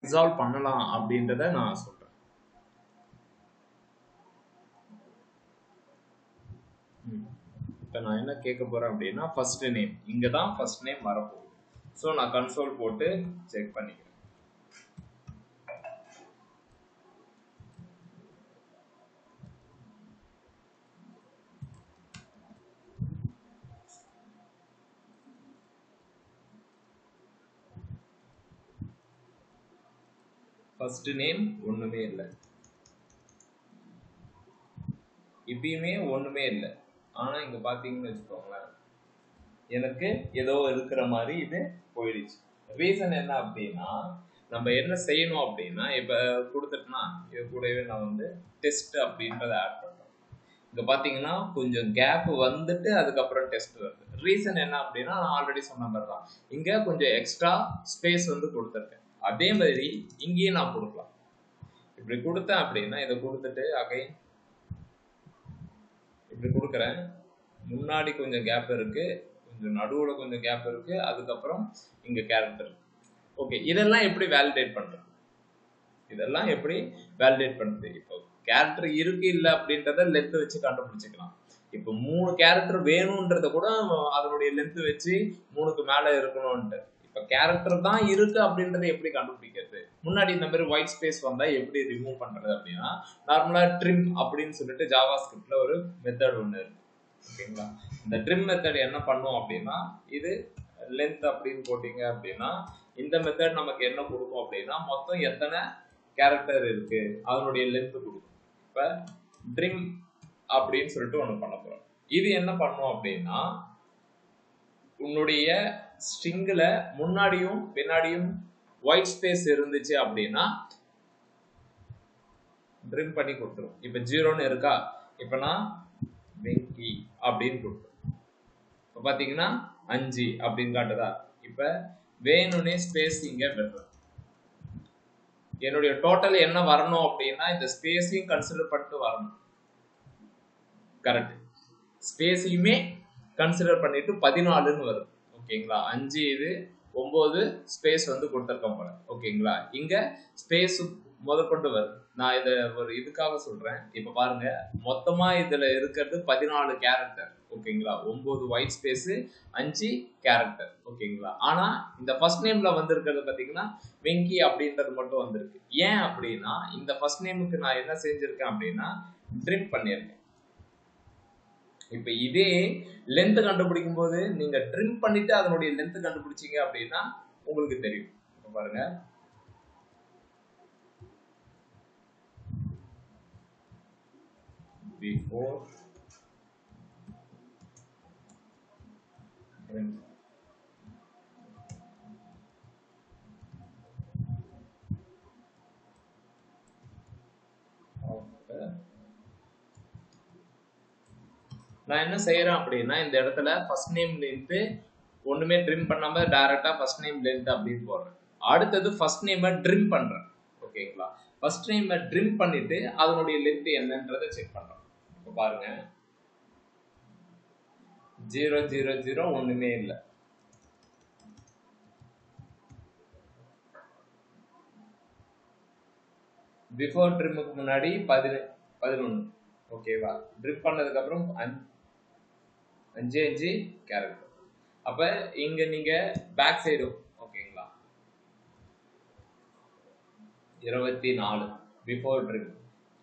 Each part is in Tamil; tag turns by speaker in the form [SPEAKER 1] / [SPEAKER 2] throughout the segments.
[SPEAKER 1] ரிசால்வ் பண்ணலாம் அப்படின்றத நான் சொல்றேன். இப்போ நான் என்ன கேட்க போறேன் அப்படின்னா ஃபர்ஸ்ட் நேம் இங்க தான் ஃபர்ஸ்ட் நேம் வரப்போகுது. ஸோ நான் கன்சோல் போட்டு செக் பண்ணிக்கிறேன். ஃபர்ஸ்ட் நேம் ஒண்ணுமே இல்லை, இப்பயுமே ஒண்ணுமே இல்லை. ஆனா இங்க பாத்தீங்கன்னு வச்சுக்கோங்களேன், எனக்கு ஏதோ இருக்கிற மாதிரி இது போயிடுச்சு. ரீசன் என்ன அப்படின்னா, நம்ம என்ன செய்யணும் அப்படின்னா, இப்ப கொடுத்துட்டுனா இது கூடவே நான் வந்து டெஸ்ட் அப்படின்றத ஆட் பண்றேன். இங்க பாத்தீங்கன்னா கொஞ்சம் கேப் வந்துட்டு அதுக்கப்புறம் டெஸ்ட் வருது. ரீசன் என்ன அப்படின்னா, நான் ஆல்ரெடி சொன்ன மாதிரி தான், இங்க கொஞ்சம் எக்ஸ்ட்ரா ஸ்பேஸ் வந்து கொடுத்துருக்கேன். அதே மாதிரி இங்கேயும் நான் கொடுக்கலாம். இப்படி கொடுத்தேன் அப்படின்னா, இதை கொடுத்துட்டு அகைன் இப்படி கொடுக்குறேன். முன்னாடி கொஞ்சம் கேப் இருக்கு, கொஞ்சம் நடுவுல கொஞ்சம் கேப் இருக்கு, அதுக்கப்புறம் இங்க கேரக்டர். ஓகே, இதெல்லாம் எப்படி வேலிடேட் பண்றது? இதெல்லாம் எப்படி வேலிடேட் பண்றது? இப்போ கேரக்டர் இருக்கு இல்ல அப்படின்றத லென்த் வச்சு கண்டுபிடிச்சிக்கலாம். இப்போ 3 கேரக்டர் வேணும்ன்றத கூட அதனுடைய லென்த் வச்சு 3க்கு மேல இருக்கணும்ட்டு. இப்ப கேரக்டர் தான் இருக்கு அப்படின்றத எப்படி கண்டுபிடிக்கிறது? முன்னாடி இந்த மாதிரி ஒயிட் ஸ்பேஸ் வந்தா எப்படி ரிமூவ் பண்றது அப்படின்னா, நார்மலா ட்ரிம் அப்படின்னு சொல்லிட்டு ஜாவா ஸ்கிரிப்ட்ல ஒரு மெத்தட் ஒண்ணு இருக்கு. ஓகேங்களா? இந்த ட்ரிம் மெத்தட் என்ன பண்ணும் அப்படின்னா, இது லென்த் அப்படின்னு போட்டீங்க அப்படின்னா, இந்த மெத்தட் நமக்கு என்ன கொடுக்கும் அப்படின்னா, மொத்தம் எத்தனை கேரக்டர் இருக்கு அதனுடைய லென்த் கொடுக்கும். இப்ப ட்ரிம் அப்படின்னு சொல்லிட்டு ஒண்ணு பண்ண போறோம். இது என்ன பண்ணும் அப்படின்னா, உன்னுடைய ஸ்ட்ரிங்ல முன்னாடியும் பின்னாடியும் ஒயிட் ஸ்பேஸ் இருந்துச்சு அப்படின்னா ட்ரிம் பண்ணி கொடுத்துரும். இப்ப 0ன்னு இருக்கா, இப்ப நான் வெங்கி அப்படின்னு கொடுத்துரும். இப்ப பாத்தீங்கன்னா 5 அப்படின்னு காட்டுதா. இப்ப வேணும்னே ஸ்பேஸ் இங்க விடுறேன். என்னுடைய டோட்டல் என்ன வரணும் அப்படின்னா, இந்த ஸ்பேஸையும் கன்சிடர் பண்ணிட்டு வரணும். கரெக்ட், ஸ்பேஸையுமே கன்சிடர் பண்ணிட்டு 14ன்னு வரும். ஓகேங்களா? 5 இது 9 ஸ்பேஸ் வந்து கொடுத்துருக்கோம் போல. ஓகேங்களா? இங்க ஸ்பேஸ் முதற்கொண்டு வருது. நான் இதை ஒரு இதுக்காக சொல்றேன். இப்ப பாருங்க, மொத்தமா இதுல இருக்கிறது 14 கேரக்டர். ஓகேங்களா? 9 ஒயிட் ஸ்பேஸ், 5 கேரக்டர். ஓகேங்களா? ஆனா இந்த ஃபர்ஸ்ட் நேம்ல வந்திருக்கிறது பாத்தீங்கன்னா வெங்கி அப்படின்றது மட்டும் வந்திருக்கு. ஏன் அப்படின்னா, இந்த ஃபர்ஸ்ட் நேமுக்கு நான் என்ன செஞ்சிருக்கேன் அப்படின்னா, ட்ரிம் பண்ணியிருக்கேன். இப்ப இதே லென்த் கண்டுபிடிக்கும் போது நீங்க ட்ரிம் பண்ணிட்டு அதனுடைய லென்த் கண்டுபிடிச்சீங்க அப்படின்னா உங்களுக்கு தெரியும். இப்ப பாருங்க, before நான் என்ன செய்யறேன் அப்படின்னா, இந்த இடத்துல ஃபர்ஸ்ட் நேம் லென்த் ஒண்ணுமே ட்ரிம் பண்ணாம டைரக்டா ஃபர்ஸ்ட் நேம் லென்த் அப்படின்னு போடுறேன். அடுத்தது ஃபர்ஸ்ட் நேமை ட்ரிம் பண்றேன். ஓகேங்களா? ஃபர்ஸ்ட் நேமை ட்ரிம் பண்ணிட்டு அதனுடைய லென்த் என்னன்றதை செக் பண்றோம். இப்ப பாருங்க, 0 0 0 ஒண்ணுமே இல்லை. பிஃபோர் ட்ரிம்முக்கு முன்னாடி 11. ஓகேவா? ட்ரிம் பண்ணதுக்கு அப்புறம் 5 5 கேரக்டர். அப்ப இங்க நீங்க பேக் சைடு ஓகேங்களா, 24 பிஃபோர் ட்ரிம்.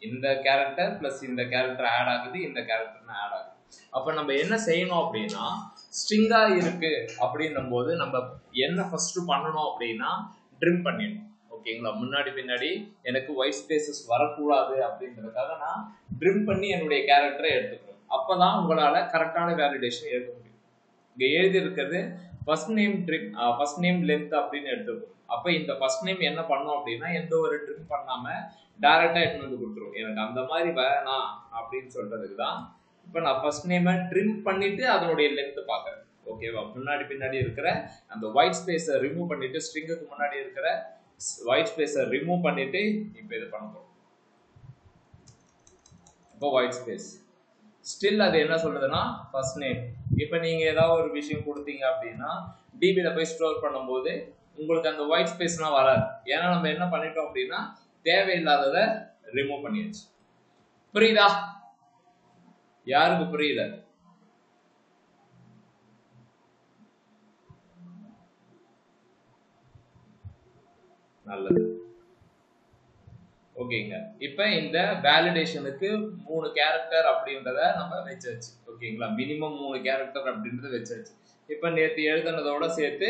[SPEAKER 1] இந்த கேரக்டர் பிளஸ் இந்த கேரக்டர் ஆட் ஆகுது, இந்த கேரக்டர் ஆட் ஆகுது. அப்ப நம்ம என்ன செய்யணும் அப்படின்னா, ஸ்ட்ரிங்கா இருக்கு அப்படின்னும் போது நம்ம என்ன ஃபர்ஸ்ட் பண்ணணும் அப்படின்னா ட்ரிம் பண்ணிடணும். ஓகேங்களா? முன்னாடி பின்னாடி எனக்கு ஒயிட் ஸ்பேசஸ் வரக்கூடாது அப்படின்றதுக்காக நான் ட்ரிம் பண்ணி என்னுடைய கேரக்டரை எடுத்துக்கணும். அப்பதான் உங்களால கரெக்டான வேலிடேஷன் எடுக்க முடியும். இங்க எழுதி இருக்கிறது first name trim, first name length அப்படின்னு எடுத்துக்கணும். அப்ப இந்த ஃபர்ஸ்ட் நேம் என்ன பண்ணும் அப்படின்னா, எந்த ஒரு ட்ரிம் பண்ணாம டைரக்டா எடுத்து வந்து கொடுத்துரும். எனக்கு அந்த மாதிரி வேணாம் அப்படின்னு சொல்றதுக்கு தான் இப்ப நான் ஃபர்ஸ்ட் நேமை ட்ரிம் பண்ணிட்டு அதனுடைய லென்த் பாக்குறேன். ஓகேவா? முன்னாடி பின்னாடி இருக்கிற அந்த ஒயிட் ஸ்பேஸை ரிமூவ் பண்ணிட்டு, ஸ்ட்ரிங்குக்கு முன்னாடி இருக்கிற ஒயிட் ஸ்பேஸை ரிமூவ் பண்ணிட்டு இப்ப இது பண்ண போறோம். இப்போ ஒயிட் ஸ்பேஸ் ஸ்டில் அது என்ன சொல்றதுன்னா ஃபர்ஸ்ட் நேம். இப்ப நீங்க ஏதாவது ஒரு விஷயம் கொடுத்தீங்க அப்படின்னா டிபில போய் ஸ்டோர் பண்ணும்போது உங்களுக்கு அந்த ஒயிட் ஸ்பேஸ்லாம் வராது. ஏன்னா நம்ம என்ன பண்ணிட்டோம் அப்படின்னா தேவையில்லாததை ரிமூவ் பண்ணியாச்சு. புரியுதா? யாருக்கு புரியல? நல்லது. ஓகேங்க. இப்ப இந்த வேலிடேஷனுக்கு 3 கேரக்டர் அப்படின்றத நம்ம வச்சாச்சு. ஓகேங்களா? மினிமம் 3 கேரக்டர் அப்படின்றத வச்சாச்சு. இப்ப நேத்து எழுதுனதோட சேர்த்து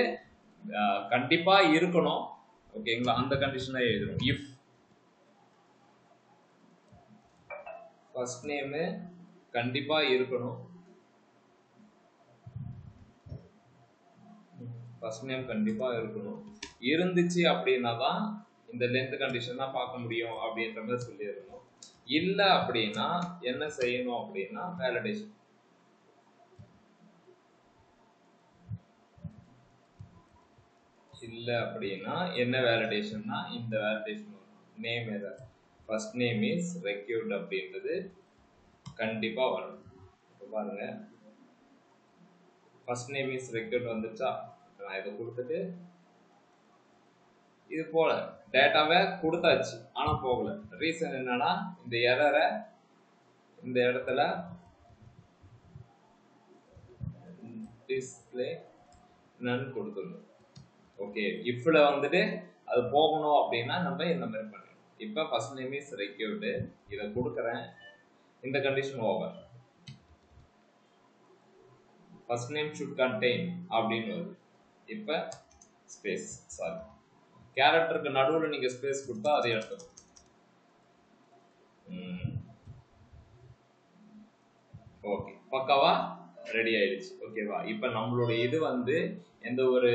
[SPEAKER 1] கண்டிப்பா இருக்கணும். ஓகேங்களா? அந்த கண்டிஷனை எழுதுறோம். இஃப் ஃபர்ஸ்ட் நேம் கண்டிப்பா இருக்கணும். ஃபர்ஸ்ட் நேம் கண்டிப்பா இருக்கணும். இருந்துச்சு அப்படின்னா தான் இந்த லென்த் கண்டிஷன் தான் பார்க்க முடியும் அப்படின்ற மாதிரி சொல்லியிருக்கணும். இல்ல அப்படின்னா என்ன செய்யணும் அப்படின்னா வேலிடேஷன். இல்ல அப்படின்னா என்ன வேலிடேஷன்னா இந்த validation name error. First name is required அப்படின்றது கண்டிப்பா வரும். இப்போ பாருங்க ஃபர்ஸ்ட் நேம் இஸ் ரெக்யூர்ட் வந்துச்சா? நான் இதை கொடுத்துட்டு இது போல டேட்டாவை கொடுத்தாச்சு ஆனா போகல. ரீசன் என்னன்னா இந்த எரரை இந்த இடத்துல டிஸ்ப்ளே நன் கொடுத்துடணும். ஓகே, இஃப்ல வந்துட்டு அது போகணும் அப்படின்னா நம்ம இந்த மாதிரி பண்ணணும். இப்போ ஃபர்ஸ்ட் நேம் இஸ் ரெக்யூர்டு இதை கொடுக்குறேன். இந்த condition over. First name should contain அப்படின்னு வருது. இப்போ ஸ்பேஸ் சாரி கேரக்டருக்கு நடுவில் நீங்க ஸ்பேஸ் கொடுத்தா அதை எடுத்துக்கும். ஓகே, பக்காவா ரெடி ஆயிடுச்சு. ஓகேவா? இப்போ நம்மளுடைய இது வந்து எந்த ஒரு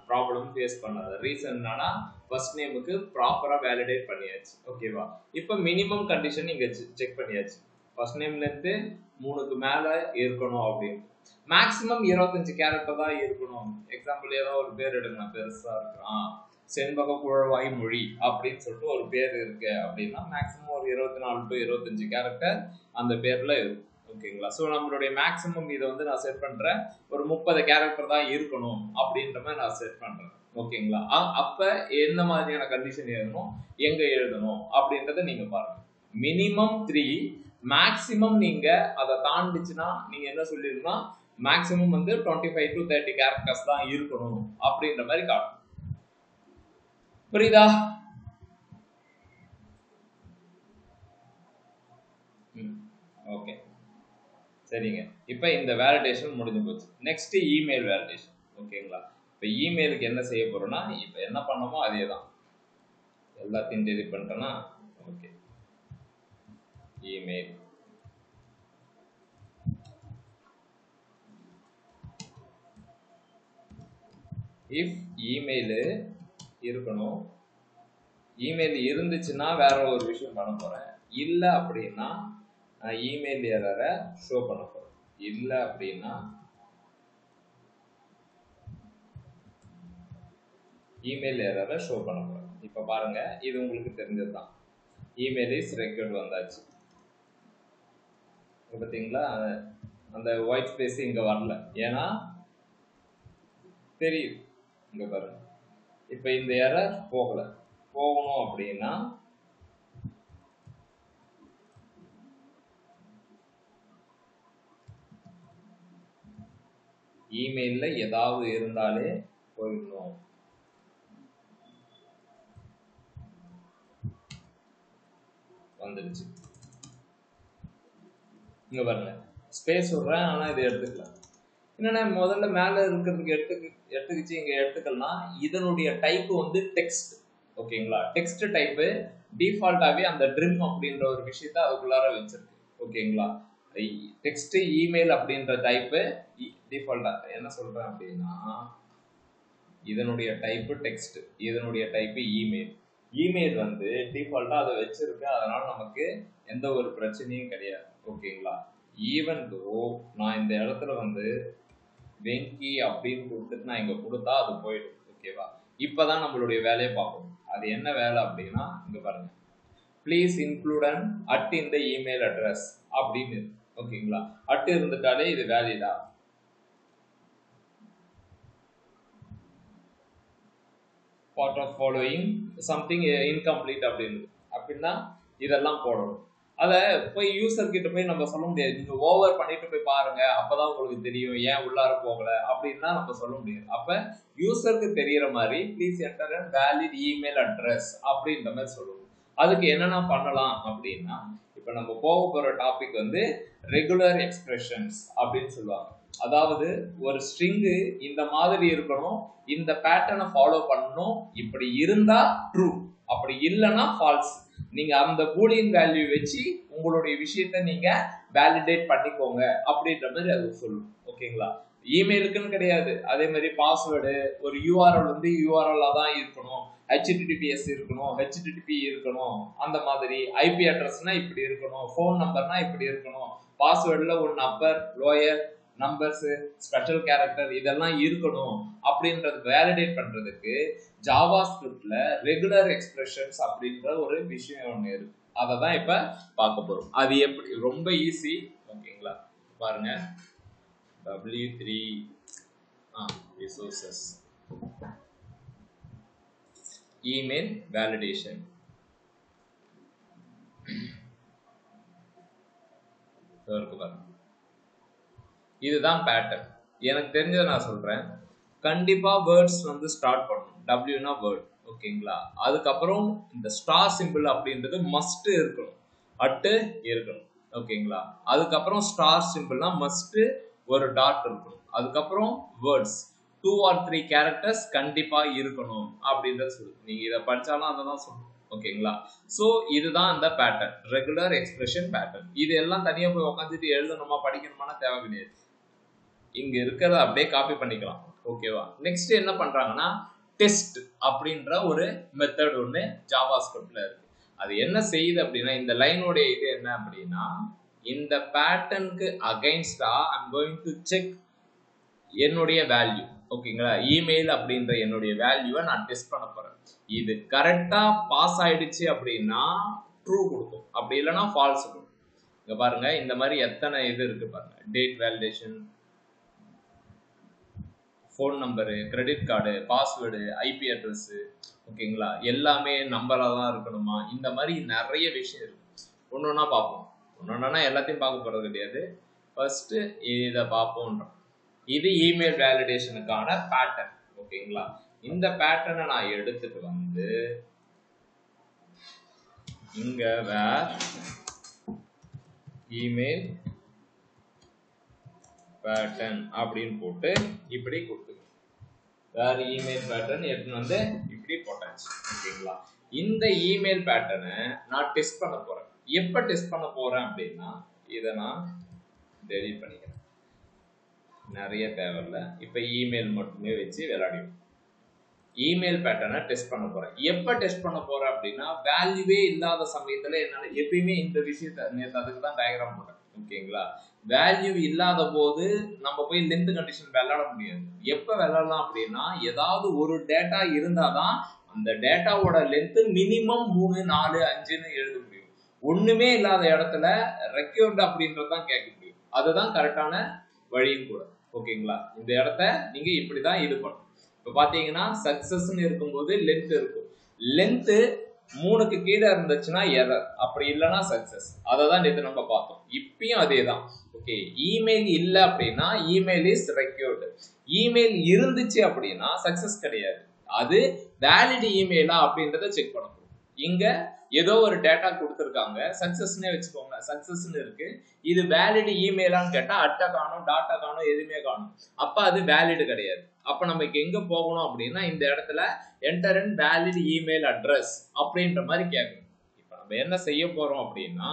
[SPEAKER 1] ப்ராப்ளம் ஃபேஸ் பண்ணாது. ரீசன் என்னன்னா ஃபர்ஸ்ட் நேமுக்கு ப்ராப்பரா வேலிடேட் பண்ணியாச்சு. ஓகேவா? இப்போ மினிமம் கண்டிஷன் இங்க செக் பண்ணியாச்சு. ஃபர்ஸ்ட் நேம்ல இருந்து 3க்கு மேல இருக்கணும் அப்படின்னு. மேக்ஸிமம் 25 கேரக்டர் தான் இருக்கணும். எக்ஸாம்பிள் ஏதோ ஒரு பேர் எடுங்க, பெருசா இருக்கிறான் செண்பக குழவாய் மொழி அப்படின்னு சொல்லிட்டு ஒரு பேர் இருக்கு அப்படின்னா மேக்ஸிமம் ஒரு 24 to 25 கேரக்டர் அந்த பேர்ல இருக்கும். ஓகேங்களா? ஸோ நம்மளுடைய மேக்ஸிமம் இதை வந்து நான் செட் பண்றேன் ஒரு 30 கேரக்டர் தான் இருக்கணும் அப்படின்ற மாதிரி நான் செட் பண்றேன். ஓகேங்களா? அப்ப என்ன மாதிரியான கண்டிஷன் எழுதணும், எங்க எழுதணும் அப்படின்றத நீங்க பாருங்க. மினிமம் 3, மேக்ஸிமம் நீங்க அதை தாண்டிச்சுன்னா நீங்க என்ன சொல்லிருக்கணும், மேக்ஸிமம் வந்து 25 to 30 கேரக்டர்ஸ் தான் இருக்கணும் அப்படின்ற மாதிரி காட்டும். புரியுதா? ஓகே, சரிங்க. இப்போ இந்த வேலிடேஷன் முடிஞ்சு போச்சு. Next email validation. ஓகேங்களா? இப்போ இமெயிலுக்கு என்ன செய்ய போறோம்னா இப்போ என்ன பண்ணோமோ அதே தான். எல்லாத்தையும் டெலிட் பண்ணிட்டேன்னா ஓகே. இமெயில் இஃப் இமெயில் இருக்கணும். இமெயில் இருந்துச்சுன்னா வேற ஒரு விஷயம் பண்ண போறேன். இல்லை அப்படின்னா இமெயில் எரரை ஷோ பண்ண போறேன். இல்லை அப்படின்னா இமெயில் எரரை ஷோ பண்ண போறேன். இப்போ பாருங்க, இது உங்களுக்கு தெரிஞ்சது தான். இமெயில் இஸ் ரெக்யூர்ட் வந்தாச்சு. பார்த்தீங்களா? அந்த ஒயிட் ஸ்பேஸ் இங்க வரல, ஏன்னா தெரியுது. இங்க பாருங்க, இப்போ இந்த எரர் போகல. போகணும் அப்படின்னா இமெயில்ல ஏதாவது இருந்தாலே போயிடணும். வந்துடுச்சு. இங்க பாருங்க, ஸ்பேஸ் விடுறேன் ஆனா இதை எடுத்துக்கலாம். என்னன்னா முதல்ல மேல இருக்கிறதுக்கு எடுத்துக்கிச்சு, இங்க எடுத்துக்கலாம். இதனுடைய டைப் வந்து டெக்ஸ்ட். ஓகேங்களா? டெக்ஸ்ட் டைப்பு டிஃபால்ட்டாவே அந்த ட்ரிம் அப்படின்ற ஒரு விஷயத்த அதுக்குள்ளார வச்சிருக்கு. ஓகேங்களா? டெக்ஸ்ட் இமெயில் அப்படின்ற டைப்பு டிஃபால்ட்டா என்ன சொல்றேன் அப்படின்னா இதனுடைய டைப்பு டெக்ஸ்ட், இதனுடைய டைப்பு இமெயில். இமெயில் வந்து டிஃபால்ட்டா அதை வச்சிருக்கு, அதனால நமக்கு எந்த ஒரு பிரச்சனையும் கிடையாது. ஓகேங்களா? ஈவன் தோ நான் இந்த இடத்துல வந்து வெங்கி அப்படின்னு கொடுத்துட்டு நான் இங்க கொடுத்தா அது போயிடும். ஓகேவா? இப்பதான் நம்மளுடைய வேலையை பார்ப்போம். அது என்ன வேலை அப்படின்னா இங்க பாருங்க, ப்ளீஸ் இன்க்ளூட் அண்ட் அட் இந்த இமெயில் அட்ரஸ் அப்படின்னு. ஓகேங்களா? அட் இருந்துட்டாலே இது வேலிடா? part of following something incomplete அப்படின்னா இதெல்லாம் போடணும். அதை போய் யூசர் கிட்ட போய் நம்ம சொல்ல முடியாது. நீங்க ஓவர் பண்ணிட்டு போய் பாருங்க, அப்பதான் உங்களுக்கு தெரியும் ஏன் உள்ளார போகல அப்படின்னா நம்ம சொல்ல முடியாது. அப்ப யூசருக்கு தெரியற மாதிரி please enter and valid email address அப்படின்ற மாதிரி சொல்லணும். அதுக்கு என்னென்ன பண்ணலாம் அப்படின்னா, இப்ப நம்ம போக போற டாபிக் வந்து ரெகுலர் எக்ஸ்பிரஷன்ஸ் அப்படின்னு சொல்லுவாங்க. அதாவது ஒரு ஸ்ட்ரிங்கு இந்த மாதிரி இருக்கணும், இந்த பேட்டர்னை ஃபாலோ பண்ணணும், இப்படி இருந்தா ட்ரூ, அப்படி இல்லைன்னா ஃபால்ஸ். நீங்க அந்த பூலியன் வேல்யூ வச்சு உங்களுடைய விஷயத்த நீங்க வேலிடேட் பண்ணிக்கோங்க அப்படின்ற மாதிரி அது சொல்லும். ஓகேங்களா? இமெயிலுக்குன்னு கிடையாது. அதே மாதிரி பாஸ்வேர்டு, ஒரு யூஆர்எல் வந்து யூஆர்எல் தான் இருக்கணும், HTTPS இருக்கணும், HTTP இருக்கணும், அந்த மாதிரி ஐபி அட்ரஸ்னா இப்படி இருக்கணும், ஃபோன் நம்பர்னா இப்படி இருக்கணும், பாஸ்வேர்டுல ஒரு upper lower numbers special character இதெல்லாம் இருக்கணும் அப்படின்றது வேலிடேட் பண்றதுக்கு ஜாவா ஸ்கிரிப்ட்ல ரெகுலர் எக்ஸ்பிரஷன்ஸ் அப்படின்ற ஒரு விஷயம் ஒன்று இருக்கு. அதை தான் இப்ப பார்க்க போறோம். அது எப்படி, ரொம்ப ஈஸி. ஓகேங்களா? பாருங்க, W3 ரிசோர்சஸ் இமெயில் வேலிடேஷன். பாருங்க, இதுதான் பேட்டர்ன். எனக்கு தெரிஞ்சதை நான் சொல்றேன். கண்டிப்பா வேர்ட்ஸ் வந்து ஸ்டார்ட் பண்ணணும். டபிள்யூனா வேர்ட். ஓகேங்களா? அதுக்கப்புறம் இந்த ஸ்டார் சிம்பிள் அப்படின்றது மஸ்ட் இருக்கணும், அட்டு இருக்கணும். ஓகேங்களா? அதுக்கப்புறம் ஸ்டார் சிம்பிள்னா மஸ்ட் ஒரு டாட் இருக்கணும். அதுக்கப்புறம் வேர்ட்ஸ் 2 or 3 கேரக்டர்ஸ் கண்டிப்பா இருக்கணும் அப்படின்றது சொல்லு. நீங்க இதை படிச்சாலும் அதை தான் சொல்லணும். ஓகேங்களா? சோ இதுதான் அந்த பேட்டர்ன், ரெகுலர் எக்ஸ்பிரஷன் பேட்டர்ன். இது எல்லாம் தனியா போய் உட்காந்துட்டு எழுதணுமா படிக்கணுமான தேவை கிடையாது. இங்க இருக்கிறத அப்படியே காப்பி பண்ணிக்கலாம். ஓகேவா? நெக்ஸ்ட் என்ன பண்றாங்கன்னா, டெஸ்ட் அப்படின்ற ஒரு மெத்தட் ஒன்று ஜாவா ஸ்கிரிப்ட்ல இருக்கு. அது என்ன செய்யுது அப்படின்னா, இந்த லைனோட இது என்ன அப்படின்னா, இந்த பேட்டர்னுக்கு அகைன்ஸ்டா ஐம் கோயிங் டு செக் என்னுடைய வேல்யூ. ஓகேங்களா? இமெயில் அப்படின்ற என்னுடைய வேல்யூவை நான் டெஸ்ட் பண்ண போறேன். இது கரெக்டா பாஸ் ஆயிடுச்சு அப்படின்னா ட்ரூ கொடுக்கும், அப்படி இல்லைன்னா ஃபால்ஸ் கொடுக்கும். இங்க பாருங்க, இந்த மாதிரி எத்தனை இது இருக்கு பாருங்க. Date validation, phone number, credit card, password, IP address. ஓகேங்களா? எல்லாமே நம்பராக தான் இருக்கணுமா? இந்த மாதிரி நிறைய விஷயம் இருக்கு. ஒன்று ஒன்றா பார்ப்போம். ஒன்று ஒன்றா எல்லாத்தையும் பார்க்க போகிறது கிடையாது. ஃபர்ஸ்ட் இதை பார்ப்போன்றோம். இது இமெயில் வேலிடேஷனுக்கான பேட்டர்ன். ஓகேங்களா? இந்த பேட்டர்னை நான் எடுத்துட்டு வந்து இங்க வேர் இமெயில் பேட்டர்ன் அப்படின்னு போட்டு இப்படி கொடுத்துருக்கோம். வேற இமெயில் பேட்டர்ன் எடுத்துன்னு வந்து இப்படி போட்டாச்சு. ஓகேங்களா? இந்த இமெயில் பேட்டர்னை நான் டெஸ்ட் பண்ண போறேன். எப்ப டெஸ்ட் பண்ண போறேன் அப்படின்னா, இதை நான் டெலீட் பண்ணிக்கிறேன், நிறைய தேவையில்லை. இப்ப இமெயில் மட்டுமே வச்சு விளையாடிடும். இமெயில் பேட்டர்னை டெஸ்ட் பண்ண போறேன். எப்ப டெஸ்ட் பண்ண போறேன் அப்படின்னா, வேல்யூவே இல்லாத சமயத்துல என்னால எப்பயுமே இந்த விஷயத்தை, நேற்று அதுக்கு தான் டயக்ராம் போட்டேன். ஓகேங்களா? வேல்யூ இல்லாத போது நம்ம போய் லென்த் கண்டிஷன் விளையாட முடியாது. எப்ப விளையாடலாம் அப்படின்னா, ஏதாவது ஒரு டேட்டா இருந்தாதான் அந்த டேட்டாவோட லென்த் மினிமம் 3, 4, 5ன்னு எழுத முடியும். ஒண்ணுமே இல்லாத இடத்துல ரெக்யூர்ட் அப்படின்றதான் கேட்க முடியும். அதுதான் கரெக்டான வழியும் கூட. ஓகேங்களா? இந்த இடத்த நீங்க இப்படிதான் இது பண்ணணும். இப்ப பாத்தீங்கன்னா சக்சஸ்ன்னு இருக்கும்போது லென்த் இருக்கும். லென்த் 3க்கு கீழே இருந்துச்சுன்னா எரர், அப்படி இல்லைன்னா சக்சஸ். அதை தான் நேற்று நம்ம பார்த்தோம். இப்பயும் அதே தான். ஓகே, இமெயில் இல்லை அப்படின்னா இமெயில் இஸ் ரெக்யூர்டு. இமெயில் இருந்துச்சு அப்படின்னா சக்சஸ் கிடையாது. அது வேலிட் இமெயிலா அப்படின்றத செக் பண்ணணும். இங்க ஏதோ ஒரு டேட்டா கொடுத்துருக்காங்க, சக்சஸ்னே வச்சுக்கோங்க, சக்சஸ்ன்னு இருக்கு. இது வேலிட் இமெயிலான்னு கேட்டா அட்டை காணும், டாட்டா காணும், எதுவுமே காணும். அப்ப அது வேலிட் கிடையாது. அப்ப நமக்கு எங்க போகணும் அப்படின்னா, இந்த இடத்துல enter and valid email address அப்படின்ற மாதிரி கேட்கணும். இப்ப நம்ம என்ன செய்ய போறோம் அப்படின்னா,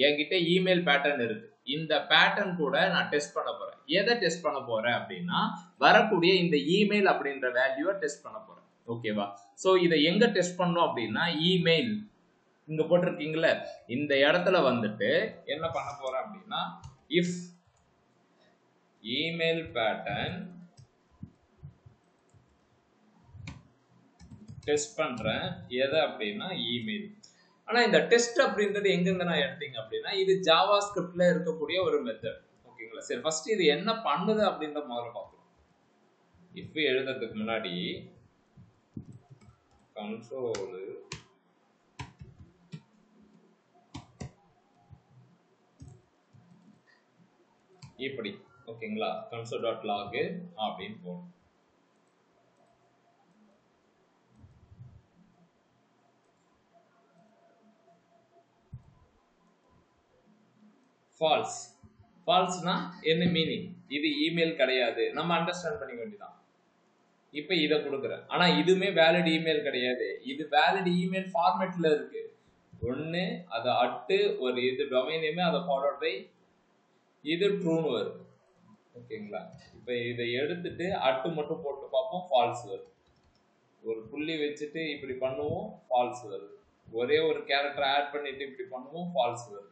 [SPEAKER 1] என்கிட்ட இமெயில் பேட்டர்ன் இருக்கு. இந்த பேட்டர்ன் கூட நான் டெஸ்ட் பண்ண போறேன். எதை டெஸ்ட் பண்ண போறேன் அப்படின்னா, வரக்கூடிய இந்த இமெயில் அப்படின்ற வேல்யூவை டெஸ்ட் பண்ண போறேன். ஓகேவா? சோ இதை எங்க டெஸ்ட் பண்ணோம் அப்படின்னா, இமெயில் இங்க போட்டிருக்கீங்களா, இந்த இடத்துல வந்துட்டு என்ன பண்ண போறேன் அப்படின்னா, இஃப் இமெயில் பேட்டர்ன் டெஸ்ட் பண்றேன். எது அப்படின்னா இமெயில். ஆனா இந்த டெஸ்ட் அப்படின்றது எங்க இருந்து நான் எடுத்தீங்க அப்படின்னா, இது ஜாவா ஸ்கிரிப்ட்ல இருக்கக்கூடிய ஒரு மெத்தட். ஓகேங்களா? சரி, ஃபர்ஸ்ட் இது என்ன பண்ணுது அப்படின்ற முதல்ல பார்க்கலாம். இஃப் எழுதுறதுக்கு முன்னாடி கன்சோல் இப்படி ஓகேங்களா, console.log அப்படின்னு போகும். ஃபால்ஸ் ஃபால்ஸ்னா என்ன மீனிங்? இது இமெயில் கிடையாது, நம்ம அண்டர்ஸ்டாண்ட் பண்ணிக்க வேண்டியதான். இப்போ இதை கொடுக்குறேன், ஆனா இதுவுமே வேலிட் இமெயில் கிடையாது. இது வேலிட் இமெயில் ஃபார்மேட்ல இருக்கு. ஒன்று அது அட்டு ஒரு இது டொமைன் நேம், அதை ஃபார்வர்ட் பை இது ட்ரூன்னு வருது. ஓகேங்களா, இப்போ இதை எடுத்துட்டு அட்டு மட்டும் போட்டு பார்ப்போம், ஃபால்ஸ் வருது. ஒரு புள்ளி வச்சுட்டு இப்படி பண்ணுவோம், ஃபால்ஸ் வருது. ஒரே ஒரு கேரக்டர் ஆட் பண்ணிட்டு இப்படி பண்ணுவோம், ஃபால்ஸ் வருது.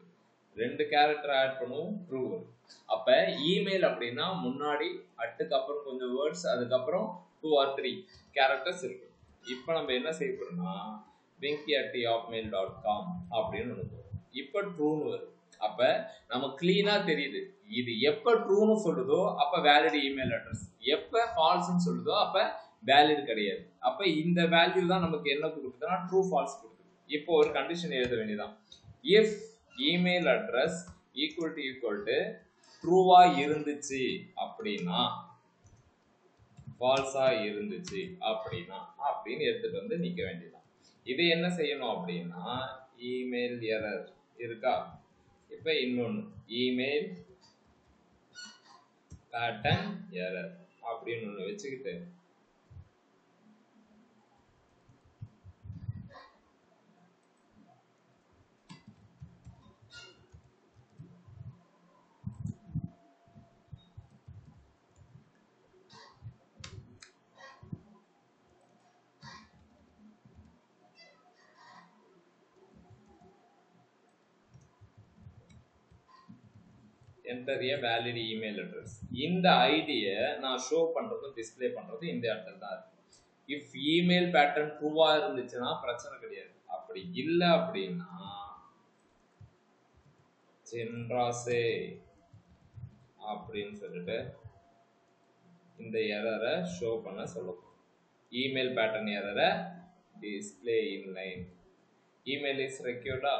[SPEAKER 1] ரெண்டு கேரக்டர் ஆட் பண்ணுவோம், ட்ரூ வருது. அப்ப இமெயில் அப்படின்னா முன்னாடி அட்டுக்கு அப்புறம் கொஞ்சம் வேர்ட்ஸ், அதுக்கப்புறம் 2 or 3 கேரக்டர்ஸ் இருக்கு. இப்போ நம்ம என்ன செய்ய போறோம்னா venki@hotmail.com அப்படின்னு ஒன்று. இப்போ ட்ரூன்னு வருது. அப்ப நம்ம கிளீனா தெரியுது, இது எப்ப ட்ரூன்னு சொல்லுதோ அப்ப வேலிட் இமெயில் அட்ரஸ், எப்ப ஃபால்ஸ்ன்னு சொல்லுதோ அப்ப வேலிட் கிடையாது. அப்ப இந்த வேல்யூ தான் நமக்கு என்ன கொடுக்குதுன்னா ட்ரூ ஃபால்ஸ் கொடுக்குது. இப்போ ஒரு கண்டிஷன் எழுத வேண்டியதான். If email address equal to ட்ரூவா இருந்துச்சு அப்படின்னா, ஃபால்ஸா இருந்துச்சு அப்படின்னா அப்படின்னு எடுத்துட்டு வந்து நிக்க வேண்டியதான். இது என்ன செய்யணும் அப்படின்னா இமெயில் எரர் இருக்கா, இப்ப இன்னொன்னு இமெயில் பேட்டர்ன் எரர் அப்படின்னு ஒண்ணு வச்சுக்கிட்டு enter a valid email address. இந்த ஐடியை நான் ஷோ பண்றதும் டிஸ்பிளே பண்றதும் இந்த இடத்துல தான் இருக்கு. இஃப் இமெயில் பேட்டர்ன் ட்ரூவா இருந்துச்சுன்னா பிரச்சனை கிடையாது. அப்படி இல்லை அப்படின்னா சென்ட்ராசே அப்படின்னு சொல்லிட்டு இந்த எரரை ஷோ பண்ண சொல்லணும். இமெயில் பேட்டர்ன் எரரை டிஸ்பிளே இன்லைன் இமெயில் இஸ் ரெக்யூர்டா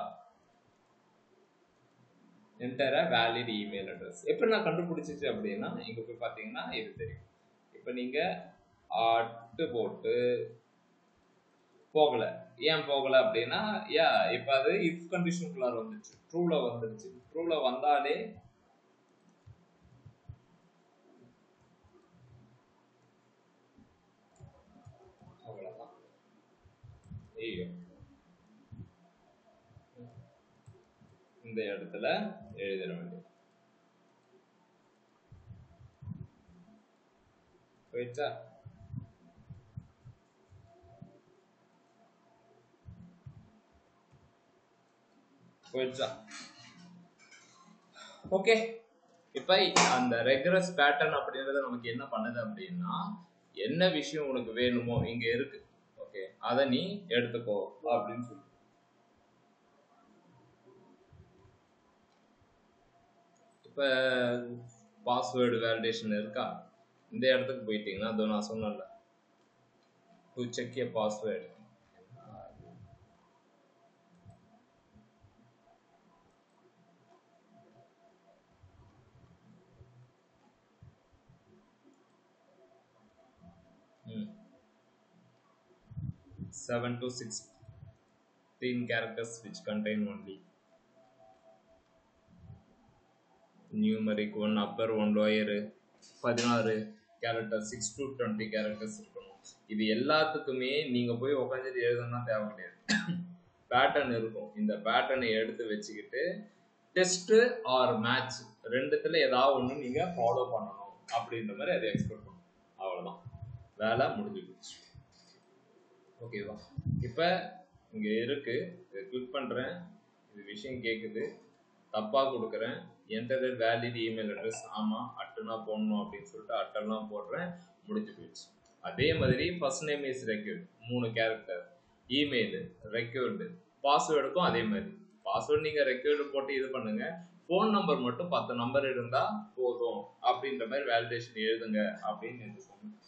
[SPEAKER 1] enter a valid email address. எப்படி நான் கண்டுபிடிச்சிச்சு அப்படின்னா இங்க போய் பார்த்தீங்கன்னா இது தெரியும். இப்போ நீங்க அட்டு போட்டு போகல, ஏன் போகல அப்படின்னா இப்போ அது இஃப் கண்டிஷனுக்குள்ளார வந்துச்சு, ட்ரூல வந்துருச்சு. ட்ரூல வந்தாலே அவ்வளவுதான். ஐயோ, இந்த இடத்துல எழுதிட வேண்டியது போயிடுச்சா? போயிடுச்சா? ஓகே, இப்ப அந்த ரெக்ரஸ் பேட்டர்ன் அப்படின்றது நமக்கு என்ன பண்ணுது அப்படின்னா, என்ன விஷயம் உனக்கு வேணுமோ இங்க இருக்கு, ஓகே, அதை நீ எடுத்துக்கோ அப்படின்னு சொல்லி. இப்ப பாஸ்வேர்டு வேலிடேஷன் இருக்கா, இந்த இடத்துக்கு போயிட்டீங்கன்னா அதோ நான் சொன்னேன்ல டு செக் ஏ பாஸ்வேர்டு, ம் 7 to 16 characters which contain only numeric 1 upper 1 lower 16 characters 6 to 20 characters இருக்கணும். இது எல்லாத்துக்குமே நீங்க போய் உட்காந்துட்டு எழுதணும்னா தேவை கிடையாது, பேட்டர்ன் இருக்கும். இந்த பேட்டர்னை எடுத்து வச்சுக்கிட்டு டெஸ்ட் ஆர் மேட்ச் ரெண்டுத்துல ஏதாவது ஒன்று நீங்க ஃபாலோ பண்ணணும் அப்படின்ற மாதிரி அதை எக்ஸ்பெக்ட் பண்ணணும். அவ்வளவுதான், வேலை முடிஞ்சு போச்சு. ஓகேவா? இப்போ இங்கே இருக்கு, இதை கிளிக் பண்ணுறேன், இது விஷயம் கேட்குது, தப்பாக கொடுக்குறேன், என்டர் வேலிட் இமெயில் அட்ரஸ், ஆமாம் அட்டுனா போடணும் அப்படின்னு சொல்லிட்டு அட்டெல்லாம் போடுறேன், முடிஞ்சு போயிடுச்சு. அதே மாதிரி first name is required 3 character, email required, பாஸ்வேர்டுக்கும் அதே மாதிரி பாஸ்வேர்டு நீங்கள் ரெக்யூர்டு போட்டு இது பண்ணுங்க, ஃபோன் நம்பர் மட்டும் 10 நம்பர் இருந்தால் போதும் அப்படின்ற மாதிரி வேலிடேஷன் எழுதுங்க அப்படின்னு சொன்னேன்.